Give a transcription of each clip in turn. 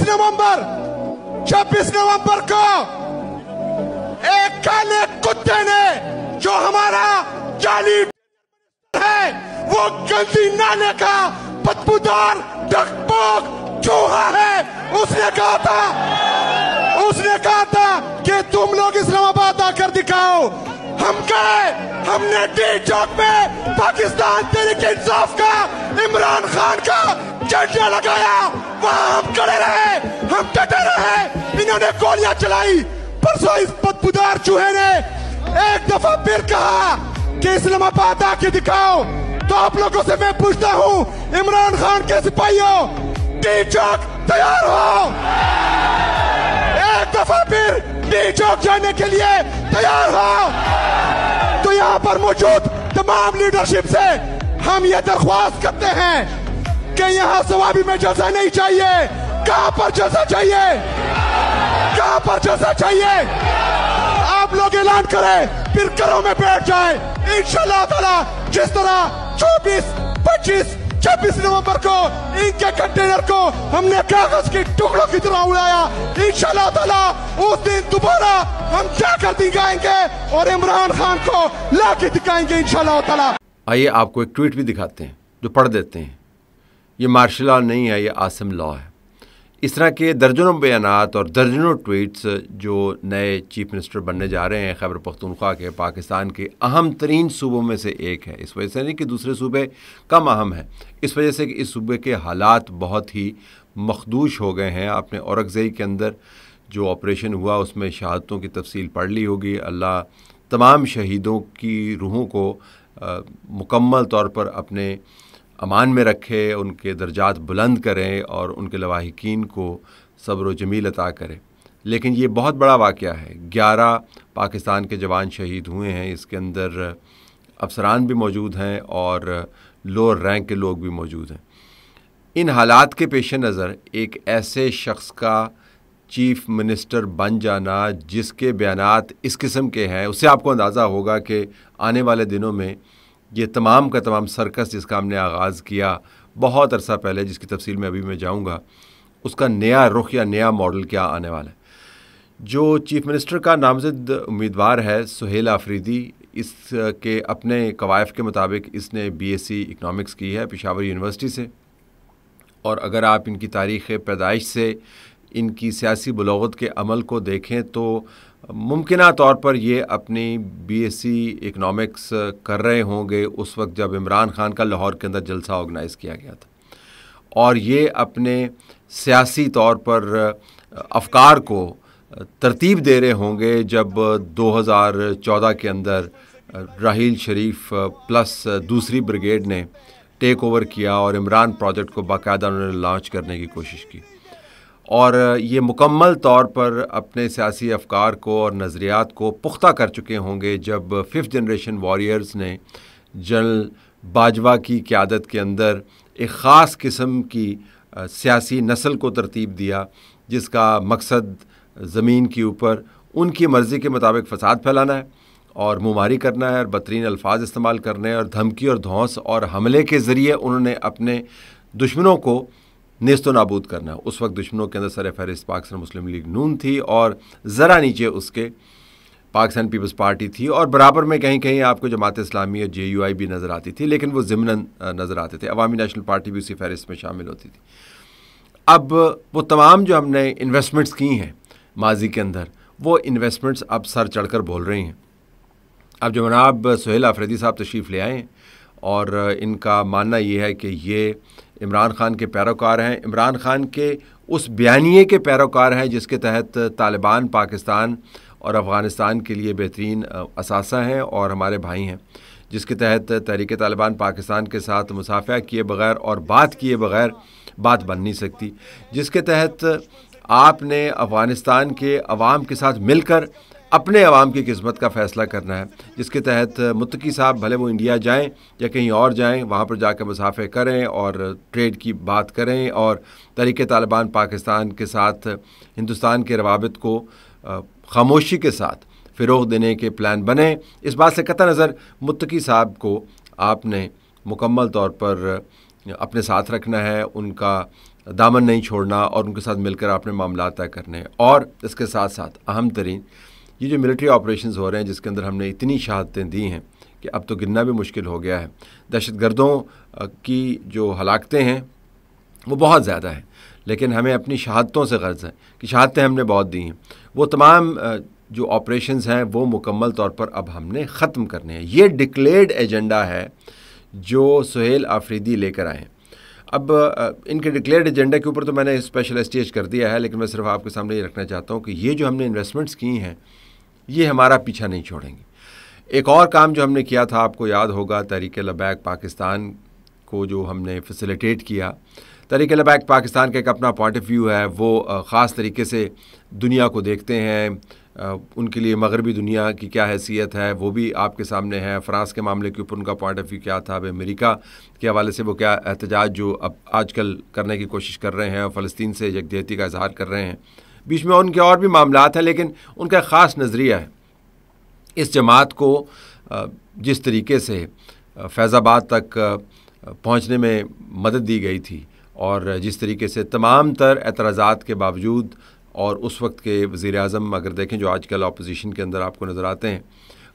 नवंबर 26 नवंबर को एक काले कुत्ते ने जो हमारा जाली है, वो गंदी नाले का बदबूदार डकपोक चूहा है, उसने कहा था कि तुम लोग इस्लामाबाद आकर दिखाओ। हम गए, हमने डी चौक में पाकिस्तान तहरीक-ए-इंसाफ का इमरान खान का झंडा लगाया, वहां हम खड़े रहे, हम डटे रहे, इन्होंने गोलियां चलाई। परसों इस बदबूदार चूहे ने एक दफा फिर कहा कि इस्लामाबाद आके दिखाओ। तो आप लोगों से मैं पूछता हूं, इमरान खान के सिपाहियों, डी चौक तैयार हो? एक दफा फिर डी चौक जाने के लिए तैयार हो? तो यहाँ पर मौजूद तमाम लीडरशिप से हम ये दरख्वास्त करते हैं कि यहाँ सवाबी में जलसा नहीं चाहिए। कहाँ पर जलसा चाहिए? कहाँ पर जलसा चाहिए? आप लोग ऐलान करें, फिर घरों में बैठ जाएं। इंशाअल्लाह ताला जिस तरह 24, 25, 26 नवंबर को इनके कंटेनर को हमने कागज के टुकड़ों की तरह उड़ाया, इंशाअल्लाह ताला उस दिन दोबारा हम जाकर दिखाएंगे और इमरान खान को लाके दिखाएंगे इंशाअल्लाह ताला। आइए आपको एक ट्वीट भी दिखाते हैं जो पढ़ देते हैं। ये मार्शल लॉ नहीं है, ये आसिम लॉ है। इस तरह के दर्जनों बयानात और दर्जनों ट्वीट्स जो नए चीफ मिनिस्टर बनने जा रहे हैं खैबर पख्तूनख्वा के, पाकिस्तान के अहम तरीन सूबों में से एक है। इस वजह से नहीं कि दूसरे सूबे कम अहम हैं, इस वजह से कि इस सूबे के हालात बहुत ही मखदूश हो गए हैं। आपने औरंगज़ई के अंदर जो ऑपरेशन हुआ उसमें शहादतों की तफसील पढ़ ली होगी। अल्लाह तमाम शहीदों की रूहों को मुकम्मल तौर पर अपने अमान में रखे, उनके दर्जात बुलंद करें और उनके लवाहिकीन को सब्र व जमील अता करें। लेकिन ये बहुत बड़ा वाक़या है। 11 पाकिस्तान के जवान शहीद हुए हैं, इसके अंदर अफसरान भी मौजूद हैं और लोअर रैंक के लोग भी मौजूद हैं। इन हालात के पेश नज़र एक ऐसे शख्स का चीफ़ मिनिस्टर बन जाना जिसके बयानात इस किस्म के हैं, उससे आपको अंदाज़ा होगा कि आने वाले दिनों में ये तमाम का तमाम सर्कस जिसका हमने आगाज़ किया बहुत अरसा पहले, जिसकी तफसील में अभी मैं जाऊँगा, उसका नया रुख या नया मॉडल क्या आने वाला है। जो चीफ़ मिनिस्टर का नामज़द उम्मीदवार है सुहेल आफरीदी, इसके अपने कवायद के मुताबिक इसने BSc इकनॉमिक्स की है पेशावर यूनिवर्सिटी से, और अगर आप इनकी तारीख़ पैदाइश से इनकी सियासी बलागत के अमल को देखें तो मुमकिना तौर पर ये अपनी BSc इकनॉमिक्स कर रहे होंगे उस वक्त जब इमरान खान का लाहौर के अंदर जलसा ऑर्गेनाइज़ किया गया था, और ये अपने सियासी तौर पर अफकार को तरतीब दे रहे होंगे जब 2014 के अंदर राहील शरीफ प्लस दूसरी ब्रिगेड ने टेक ओवर किया और इमरान प्रोजेक्ट को बाकायदा उन्होंने लॉन्च करने की कोशिश की। और ये मुकम्मल तौर पर अपने सियासी अफकार को और नज़रियात को पुख्ता कर चुके होंगे जब 5th जनरेशन वॉरियर्स ने जनरल बाजवा की क़यादत के अंदर एक ख़ास किस्म की सियासी नस्ल को तरतीब दिया, जिसका मकसद ज़मीन के ऊपर उनकी मर्ज़ी के मुताबिक फ़साद फैलाना है और मुमारी करना है और बदतरीन अल्फाज इस्तेमाल करने हैं और धमकी और धौंस और हमले के ज़रिए उन्होंने अपने दुश्मनों को नेस्तो नाबूद करना। उस वक्त दुश्मनों के अंदर सर फहरिस्त पाकिस्तान मुस्लिम लीग नून थी और ज़रा नीचे उसके पाकिस्तान पीपल्स पार्टी थी, और बराबर में कहीं कहीं आपको जमात इस्लामी और JUI भी नज़र आती थी, लेकिन वो ज़िमनन नज़र आते थे। अवामी नेशनल पार्टी भी उसी फहरिस्त में शामिल होती थी। अब वो तमाम जो हमने इन्वेस्टमेंट्स की हैं माजी के अंदर, वो इन्वेस्टमेंट्स अब सर चढ़ कर बोल रही हैं। अब जो जनाब सुहेल आफरीदी साहब तशरीफ़ ले आए हैं और इनका मानना ये है कि ये इमरान खान के पैरोकार हैं, इमरान खान के उस बयानिए के पैरोकार हैं जिसके तहत तालिबान पाकिस्तान और अफ़गानिस्तान के लिए बेहतरीन असासा हैं और हमारे भाई हैं, जिसके तहत तहरीक तालिबान पाकिस्तान के साथ मुसाफ़ा किए बग़ैर और बात किए बग़ैर बात बन नहीं सकती, जिसके तहत आपने अफ़गानिस्तान के अवाम के साथ मिलकर अपने अवाम की किस्मत का फ़ैसला करना है, जिसके तहत मुत्तकी साहब भले वो इंडिया जाएं या कहीं और जाएं, वहाँ पर जाकर मुसाफ़े करें और ट्रेड की बात करें और तहरीक तालिबान पाकिस्तान के साथ हिंदुस्तान के रवाबित को खामोशी के साथ फ़रोग़ देने के प्लान बने। इस बात से कतई नज़र मुत्तकी साहब को आपने मुकम्मल तौर पर अपने साथ रखना है, उनका दामन नहीं छोड़ना और उनके साथ मिलकर अपने मामला तय करने। और इसके साथ साथ अहम तरीन ये जो मिलिट्री ऑपरेशंस हो रहे हैं जिसके अंदर हमने इतनी शहादतें दी हैं कि अब तो गिनना भी मुश्किल हो गया है। दहशतगर्दों की जो हलाकतें हैं वो बहुत ज़्यादा हैं, लेकिन हमें अपनी शहादतों से गर्ज है कि शहादतें हमने बहुत दी हैं। वो तमाम जो ऑपरेशंस हैं वो मुकम्मल तौर पर अब हमने ख़त्म करने हैं। ये डिक्लेयर्ड एजेंडा है जो सुहेल आफरीदी लेकर आए हैं। अब इनके डिक्लेयर्ड एजेंडा के ऊपर तो मैंने स्पेशल स्टेज कर दिया है, लेकिन मैं सिर्फ आपके सामने ये रखना चाहता हूँ कि ये जो हमने इन्वेस्टमेंट्स की हैं ये हमारा पीछा नहीं छोड़ेंगे। एक और काम जो हमने किया था, आपको याद होगा, तहरीक लबैक पाकिस्तान को जो हमने फैसिलिटेट किया। तहरीक लबैक पाकिस्तान का एक अपना पॉइंट ऑफ व्यू है, वो ख़ास तरीके से दुनिया को देखते हैं, उनके लिए मगरबी दुनिया की क्या हैसियत है वो भी आपके सामने है। फ़्रांस के मामले के ऊपर उनका पॉइंट ऑफ व्यू क्या था, अब अमेरिका के हवाले से वो क्या एहतजाज जो अब आजकल करने की कोशिश कर रहे हैं, फ़लस्तीन से यकजहती का इजहार कर रहे हैं। बीच में उनके और भी मामलात हैं, लेकिन उनका ख़ास नज़रिया है। इस जमात को जिस तरीके से फैज़ाबाद तक पहुँचने में मदद दी गई थी और जिस तरीके से तमाम तर एतराज़ात के बावजूद, और उस वक्त के वज़ीर-ए-आज़म अगर देखें जो आजकल अपोजिशन के अंदर आपको नज़र आते हैं,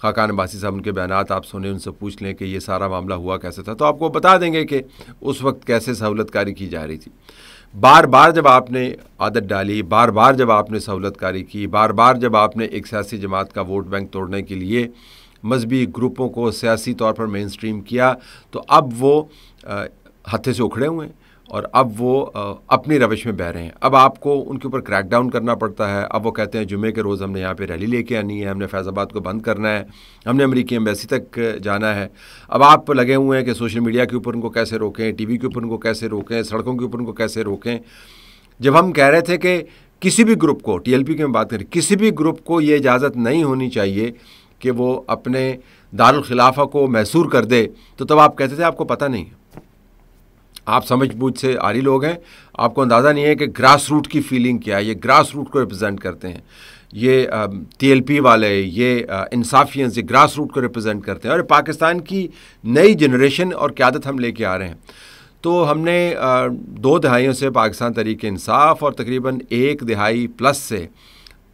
खाकान अब्बासी साहब, उनके बयानात आप सुने, उनसे पूछ लें कि ये सारा मामला हुआ कैसे था, तो आपको बता देंगे कि उस वक्त कैसे सहूलतकारी की जा रही थी। बार बार जब आपने आदत डाली, बार बार जब आपने सहूलतकारी की, बार बार जब आपने एक सियासी जमात का वोट बैंक तोड़ने के लिए मजहबी ग्रुपों को सियासी तौर पर मेन स्ट्रीम किया, तो अब वो हत्थे से उखड़े हुए हैं और अब वो अपनी रविश में बह रहे हैं। अब आपको उनके ऊपर क्रैक डाउन करना पड़ता है। अब वो कहते हैं जुमे के रोज़ हमने यहाँ पे रैली लेके आनी है, हमने फैज़ाबाद को बंद करना है, हमने अमेरिकी एम्बेसी तक जाना है। अब आप लगे हुए हैं कि सोशल मीडिया के ऊपर उनको कैसे रोकें, टीवी के ऊपर उनको कैसे रोकें, सड़कों के ऊपर उनको कैसे रोकें। जब हम कह रहे थे कि किसी भी ग्रुप को, TLP की मैं बात करें, किसी भी ग्रुप को ये इजाज़त नहीं होनी चाहिए कि वो अपने दारुल खिलाफा को मैसूर कर दे, तो तब आप कहते थे आपको पता नहीं, आप समझ बूझ से आरी लोग हैं, आपको अंदाज़ा नहीं है कि ग्रास रूट की फीलिंग क्या है। ये ग्रास रूट को रिप्रेजेंट करते हैं, ये TLP वाले, ये इंसाफियंस, ये ग्रास रूट को रिप्रेजेंट करते हैं और पाकिस्तान की नई जनरेशन और क़यादत हम लेके आ रहे हैं। तो हमने 2 दहाइयों से पाकिस्तान तहरीक इंसाफ और तकरीबन 1 दहाई प्लस से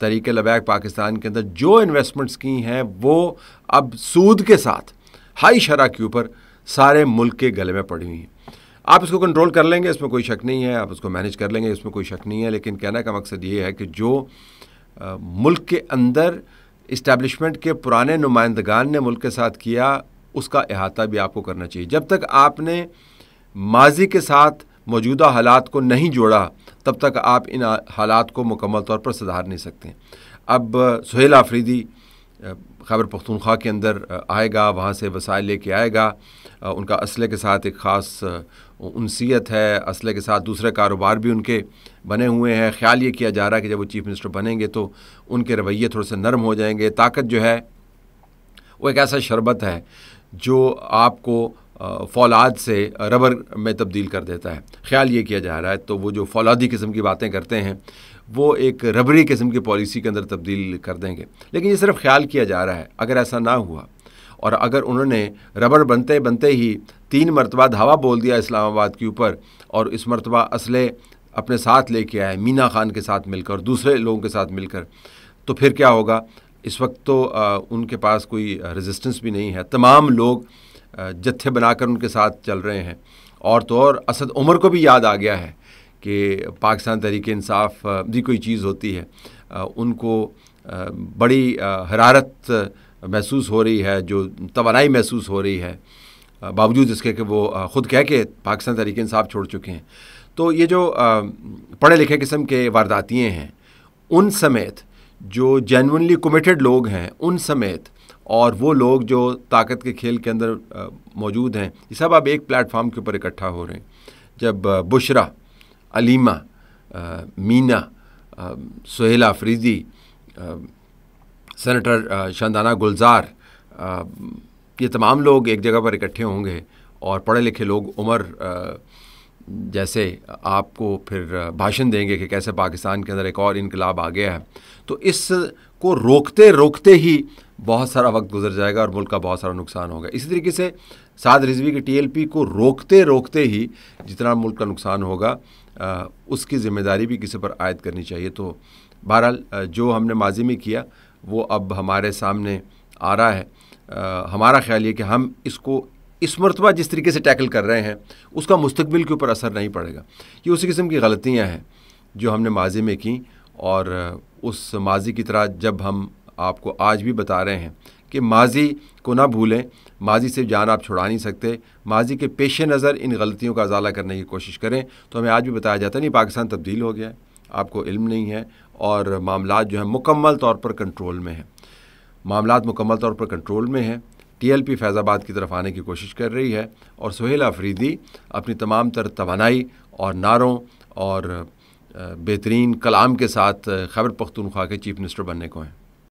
तहरीक लबैक पाकिस्तान के अंदर जो इन्वेस्टमेंट्स की हैं वो अब सूद के साथ हाई शरह के ऊपर सारे मुल्क के गले में पड़ी हुई हैं। आप इसको कंट्रोल कर लेंगे, इसमें कोई शक नहीं है, आप उसको मैनेज कर लेंगे, इसमें कोई शक नहीं है। लेकिन कहने का मकसद ये है कि जो मुल्क के अंदर इस्टेब्लिशमेंट के पुराने नुमाइंदगान ने मुल्क के साथ किया, उसका अहाता भी आपको करना चाहिए। जब तक आपने माजी के साथ मौजूदा हालात को नहीं जोड़ा, तब तक आप इन हालात को मुकम्मल तौर पर सुधार नहीं सकते। अब सुहेल आफरीदी खैबर पख्तूनख्वा के अंदर आएगा, वहाँ से वसाइल लेके आएगा, उनका असले के साथ एक ख़ास उनसीयत है, असले के साथ दूसरे कारोबार भी उनके बने हुए हैं। ख्याल ये किया जा रहा है कि जब वो चीफ़ मिनिस्टर बनेंगे तो उनके रवैये थोड़े से नरम हो जाएंगे। ताकत जो है वो एक ऐसा शरबत है जो आपको फौलाद से रबर में तब्दील कर देता है। ख्याल ये किया जा रहा है, तो वो जो फौलादी किस्म की बातें करते हैं वो एक रबरी किस्म की पॉलिसी के अंदर तब्दील कर देंगे। लेकिन ये सिर्फ ख्याल किया जा रहा है। अगर ऐसा ना हुआ और अगर उन्होंने रबर बनते बनते ही 3 मरतबा धावा बोल दिया इस्लामाबाद के ऊपर और इस मरतबा असले अपने साथ लेके आए मीना खान के साथ मिलकर और दूसरे लोगों के साथ मिलकर, तो फिर क्या होगा? इस वक्त तो उनके पास कोई रेजिस्टेंस भी नहीं है। तमाम लोग जत्थे बनाकर उनके साथ चल रहे हैं। और तो और असद उमर को भी याद आ गया है कि पाकिस्तान तहरीक इंसाफ भी कोई चीज़ होती है। उनको बड़ी हरारत महसूस हो रही है, जो तवानाई महसूस हो रही है, बावजूद इसके कि वो ख़ुद कह के पाकिस्तान तहरीक इंसाफ छोड़ चुके हैं। तो ये जो पढ़े लिखे किस्म के वारदातियाँ हैं, उन समेत जो जेन्युइनली कमिटेड लोग हैं उन समेत, और वो लोग जो ताकत के खेल के अंदर मौजूद हैं, ये सब अब एक प्लेटफार्म के ऊपर इकट्ठा हो रहे हैं। जब बुशरा, अलीमा, मीना, सुहेल आफरीदी, सेनेटर शानदाना गुलजार, ये तमाम लोग एक जगह पर इकट्ठे होंगे और पढ़े लिखे लोग उमर जैसे आपको फिर भाषण देंगे कि कैसे पाकिस्तान के अंदर एक और इनकलाब आ गया है, तो इसको रोकते रोकते ही बहुत सारा वक्त गुजर जाएगा और मुल्क का बहुत सारा नुकसान होगा। इसी तरीके से साद रिजवी की TLP को रोकते रोकते ही जितना मुल्क का नुकसान होगा, اس کی ذمہ داری بھی کسی پر عائد کرنی چاہیے. تو بہرحال جو ہم نے ماضی میں کیا وہ اب ہمارے سامنے آ رہا ہے. ہمارا خیال یہ کہ ہم اس کو اس مرتبہ جس طریقے سے ٹیکل کر رہے ہیں اس کا مستقبل کے اوپر اثر نہیں پڑے گا. یہ اسی قسم کی غلطیاں ہیں جو ہم نے ماضی میں کیں، اور اس ماضی کی طرح جب ہم آپ کو آج بھی بتا رہے ہیں کہ ماضی کو نہ بھولیں، ماضی سے جان آپ چھڑا نہیں سکتے، ماضی کے پیش نظر ان غلطیوں کا ازالہ کرنے کی کوشش کریں. تو ہمیں آج بھی بتایا جاتا ہے نہیں پاکستان تبدیل ہو گیا ہے، آپ کو علم نہیں ہے، اور معاملات جو ہیں مکمل طور پر کنٹرول میں ہیں. معاملات مکمل طور پر کنٹرول میں ہیں. ٹی ایل پی فیض آباد کی طرف آنے کی کوشش کر رہی ہے، اور سہیل آفریدی اپنی تمام تر توانائی اور نعروں اور بہترین کلام کے ساتھ خیبر پختونخوا کے چیف منسٹر بننے کو ہیں.